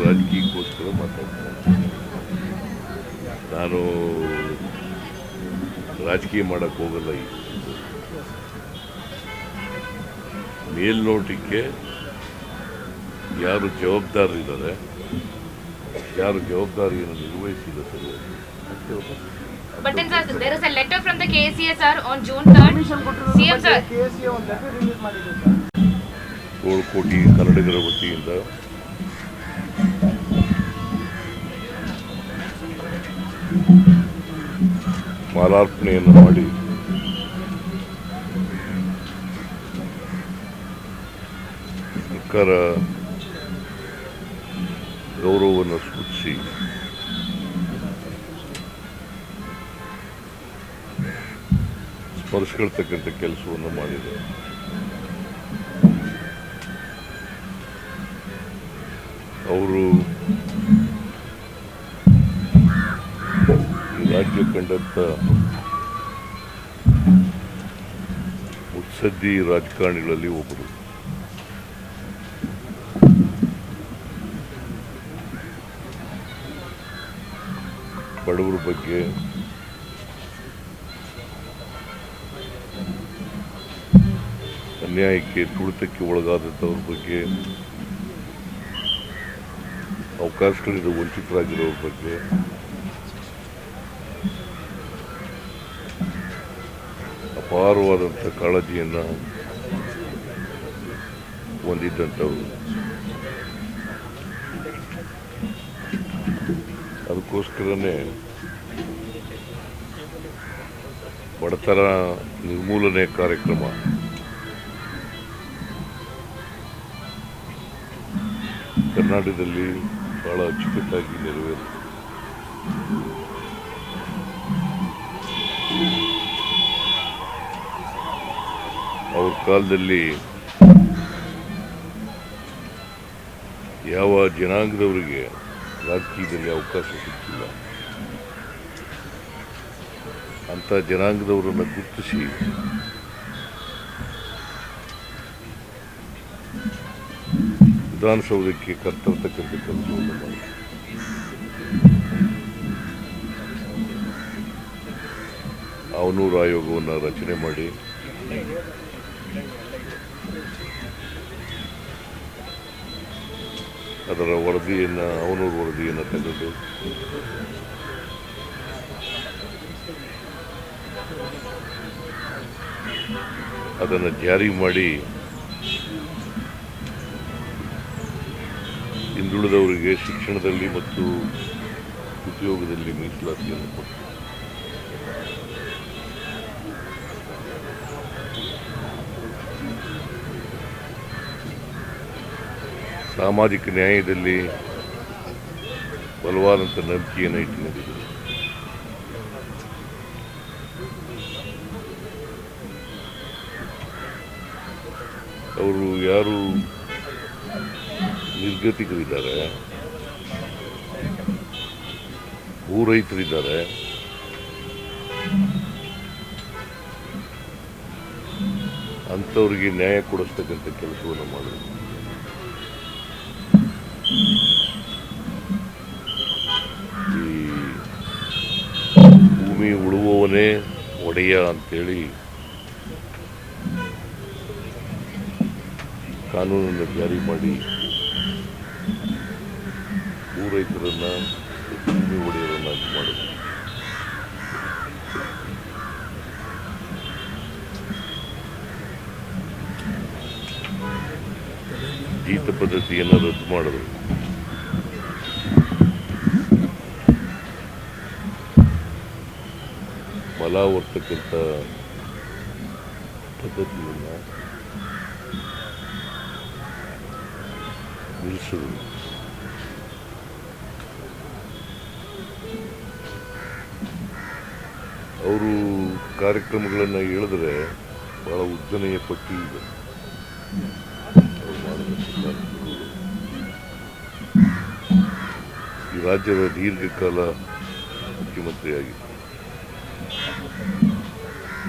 ರಾಜಕೀಯಕ್ಕೋಸ್ಕರ ಮಾತಾಡ್ತಾರೆ. ನಾನು ರಾಜಕೀಯ ಮಾಡಕ್ಕೆ ಹೋಗಲ್ಲ. ಈಗ ಮೇಲ್ನೋಟಕ್ಕೆ ಯಾರು ಜವಾಬ್ದಾರರಿದ್ದಾರೆ, ಯಾರು ಜವಾಬ್ದಾರಿಯನ್ನು ನಿರ್ವಹಿಸಿದ ಸರಿಯಾಗಿ. But then, sir, there is a letter from the KCA, sir, on June 3rd. CM, sir. 7 ಕೋಟಿ ಕನ್ನಡಿಗರ ವತಿಯಿಂದ ಮಾಲಾರ್ಪಣೆಯನ್ನು ಮಾಡಿ ಸರ್ಕಾರ ಗೌರವವನ್ನು ಸೂಚಿಸಿ ಸ್ಮರಿಸ್ಕೊಳ್ತಕ್ಕಂಥ ಕೆಲಸವನ್ನು ಮಾಡಿದೆ. ಅವರು ಈ ರಾಜ್ಯ ಕಂಡಂಥ ಮುತ್ಸದ್ದಿ ರಾಜಕಾರಣಿಗಳಲ್ಲಿ ಒಬ್ಬರು. ಬಡವರ ಬಗ್ಗೆ, ಅನ್ಯಾಯಕ್ಕೆ ತುಳಿತಕ್ಕೆ ಒಳಗಾದಂಥವ್ರ ಬಗ್ಗೆ, ಅವಕಾಶಗಳಿಂದ ವಂಚಿತರಾಗಿರೋರ ಬಗ್ಗೆ ಅಪಾರವಾದಂಥ ಕಾಳಜಿಯನ್ನು ಹೊಂದಿದ್ದಂಥವ್ರು. ಅದಕ್ಕೋಸ್ಕರನೇ ಬಡತನ ನಿರ್ಮೂಲನೆ ಕಾರ್ಯಕ್ರಮ ಕರ್ನಾಟಕದಲ್ಲಿ ಬಹಳ ಅಚ್ಚುಕಟ್ಟಾಗಿ ನೆರವೇರಿದೆ. ಅವ್ರ ಕಾಲದಲ್ಲಿ ಯಾವ ಜನಾಂಗದವರಿಗೆ ರಾಜಕೀಯದಲ್ಲಿ ಅವಕಾಶ ಸಿಕ್ಕಿಲ್ಲ, ಅಂಥ ಜನಾಂಗದವರನ್ನು ಗುರುತಿಸಿ ವಿಧಾನಸೌಧಕ್ಕೆ ಕರ್ತರ್ತಕ್ಕಂಥ ಕೆಲಸವನ್ನು ಮಾಡಿ ಅವನೂರು ಆಯೋಗವನ್ನು ರಚನೆ ಮಾಡಿ ಅದರ ವರದಿಯನ್ನು, ಅವನೂರು ವರದಿಯನ್ನು ತೆಗೆದು ಅದನ್ನು ಜಾರಿ ಮಾಡಿ ಹಿಂದುಳಿದವರಿಗೆ ಶಿಕ್ಷಣದಲ್ಲಿ ಮತ್ತು ಉದ್ಯೋಗದಲ್ಲಿ ಮೀಸಲಾತಿಯನ್ನು ಕೊಟ್ಟು ಸಾಮಾಜಿಕ ನ್ಯಾಯದಲ್ಲಿ ಬಲವಾದಂಥ ನಂಬಿಕೆಯನ್ನು ಇಟ್ಟುಕೊಂಡಿದ್ದರು. ಅವರು ಯಾರು ನಿರ್ಗತಿಕರಿದ್ದಾರೆ, ಭೂರಹಿತರಿದ್ದಾರೆ, ಅಂಥವ್ರಿಗೆ ನ್ಯಾಯ ಕೊಡಿಸ್ತಕ್ಕಂಥ ಕೆಲಸವನ್ನು ಮಾಡಿದ್ರು. ಈ ಭೂಮಿ ಉಳುವವನೇ ಒಡೆಯ ಅಂತೇಳಿ ಕಾನೂನನ್ನು ಜಾರಿ ಮಾಡಿ ಪೂರೈತರನ್ನ ಭೂಮಿ ಒಡೆಯರನ್ನಾಗಿ ಮಾಡಿದ್ರು. ಜೀತ ಪದ್ಧತಿಯನ್ನು ರದ್ದು ಮಾಡಿದ್ರು. ಬಲಾವರ್ತಕ್ಕಂಥ ಪದ್ಧತಿಯನ್ನು ನಿಲ್ಲಿಸಿದ್ರು. ಅವರು ಕಾರ್ಯಕ್ರಮಗಳನ್ನು ಹೇಳಿದ್ರೆ ಬಹಳ ಉದ್ದನೆಯ ಪಟ್ಟಿ ಇದೆ. ಈ ರಾಜ್ಯದ ದೀರ್ಘಕಾಲ ಮುಖ್ಯಮಂತ್ರಿಯಾಗಿದ್ದರು.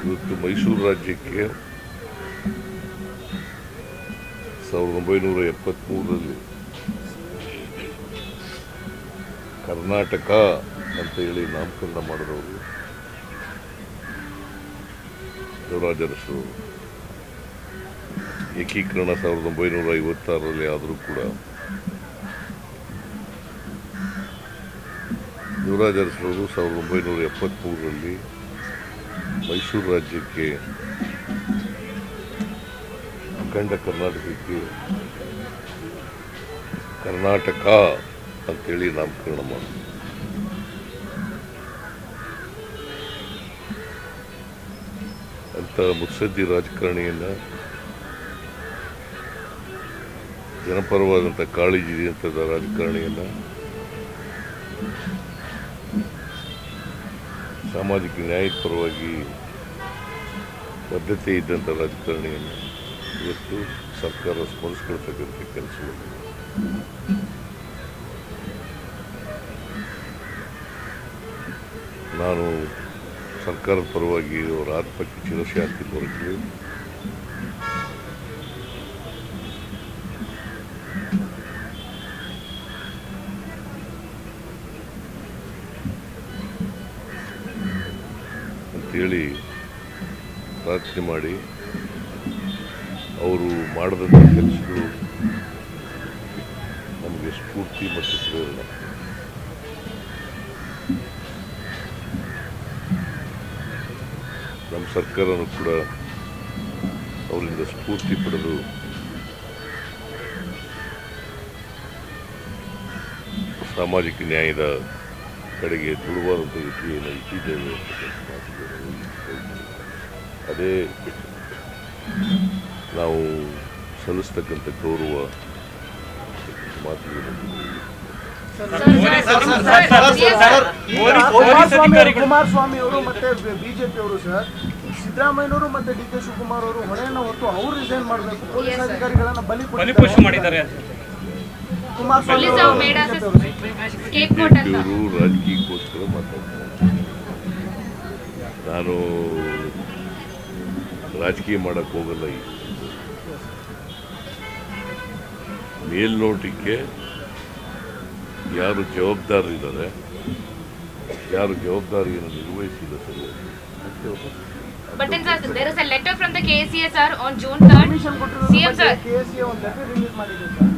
ಇವತ್ತು ಮೈಸೂರು ರಾಜ್ಯಕ್ಕೆ 1973ರಲ್ಲಿ ಕರ್ನಾಟಕ ಅಂತ ಹೇಳಿ ನಾಮಕರಣ ಮಾಡಿದವರು ದೇವರಾಜ ಅರಸರು. ಏಕೀಕರಣ 1956ರಲ್ಲಿ ಆದರೂ ಕೂಡ ದೇವರಾಜ ಅರಸರು 1973ರಲ್ಲಿ ಮೈಸೂರು ರಾಜ್ಯಕ್ಕೆ ಅಖಂಡ ಕರ್ನಾಟಕಕ್ಕೆ ಕರ್ನಾಟಕ ಅಂತೇಳಿ ನಾಮಕರಣ ಮಾಡಿದ್ರು. ಅಂತ ಮುತ್ಸದ್ದಿ ರಾಜಕಾರಣಿಯನ್ನ, ಜನಪರವಾದಂಥ ಕಾಳಜಿ ಅಂತ ರಾಜಕಾರಣಿಯನ್ನ, ಸಾಮಾಜಿಕ ನ್ಯಾಯದ ಪರವಾಗಿ ಬದ್ಧತೆ ಇದ್ದಂಥ ರಾಜಕಾರಣಿಯನ್ನು ಇವತ್ತು ಸರ್ಕಾರ ಸ್ಮರಿಸ್ಕೊಳ್ತಕ್ಕಂಥ ಕೆಲಸಗಳು. ನಾನು ಸರ್ಕಾರದ ಪರವಾಗಿ ಅವರ ಆತ್ಮಕ್ಕೆ ಚಿರಶಾಂತಿ ಕೋರುತ್ತೇವೆ. ಅಂತೇಳಿ ಪ್ರಾರ್ಥನೆ ಮಾಡಿ ಅವರು ಮಾಡಿದಂಥ ಕೆಲಸಗಳು ನಮಗೆ ಸ್ಫೂರ್ತಿ ಮತ್ತು ಪ್ರೇರಣೆ. ನಮ್ಮ ಸರ್ಕಾರನೂ ಕೂಡ ಅವರಿಂದ ಸ್ಫೂರ್ತಿ ಪಡೆದು ಸಾಮಾಜಿಕ ನ್ಯಾಯದ ಕಡೆಗೆ ತುಳುವಾದಂಥ ರೀತಿಯನ್ನು ಇಟ್ಟಿದ್ದೇವೆ ಅಂತಕ್ಕಂಥ ಮಾತುಗಳನ್ನು ಅದೇ ನಾವು ಸಲ್ಲಿಸ್ತಕ್ಕಂಥ ಗೌರವ ಮಾತುಗಳನ್ನು. ಕುಮಾರಸ್ವಾಮಿ ಅವರು ಮತ್ತೆ ಬಿಜೆಪಿ ಅವರು ಸರ್, ಸಿದ್ದರಾಮಯ್ಯನವರು ಮತ್ತೆ ಡಿ ಕೆ ಶಿವಕುಮಾರ್ ಅವರು ಹೊಣೆಯನ್ನು ಹೊತ್ತು ಅವ್ರು ರಿಸೈನ್ ಮಾಡಬೇಕು, ಪೊಲೀಸ್ ಅಧಿಕಾರಿಗಳನ್ನ ಬಲಿಪಶು ಮಾಡಿದ್ದಾರೆ. ಕುಮಾರಸ್ವಾಮಿ ಬಿಜೆಪಿಯವರು ರಾಜಕೀಯಕ್ಕೋಸ್ಕರ ಮಾತಾಡ್ತಾರೆ. ನಾನು ರಾಜಕೀಯ ಮಾಡಕ್ಕೆ ಹೋಗಲ್ಲ. ಈಗ ಮೇಲ್ನೋಟಕ್ಕೆ ಯಾರು ಜವಾಬ್ದಾರರಿದ್ದಾರೆ, ಯಾರು ಜವಾಬ್ದಾರಿಯನ್ನು ನಿರ್ವಹಿಸಿಲ್ಲ ಸರಿಯಾಗಿ. But then sir, there is a letter from the KCSR on June 3rd. Commission CM sir. KSA ಒಂದು ಲೆಟರ್ ರಿಲೀಸ್ ಮಾಡಿದೆ ಸರ್.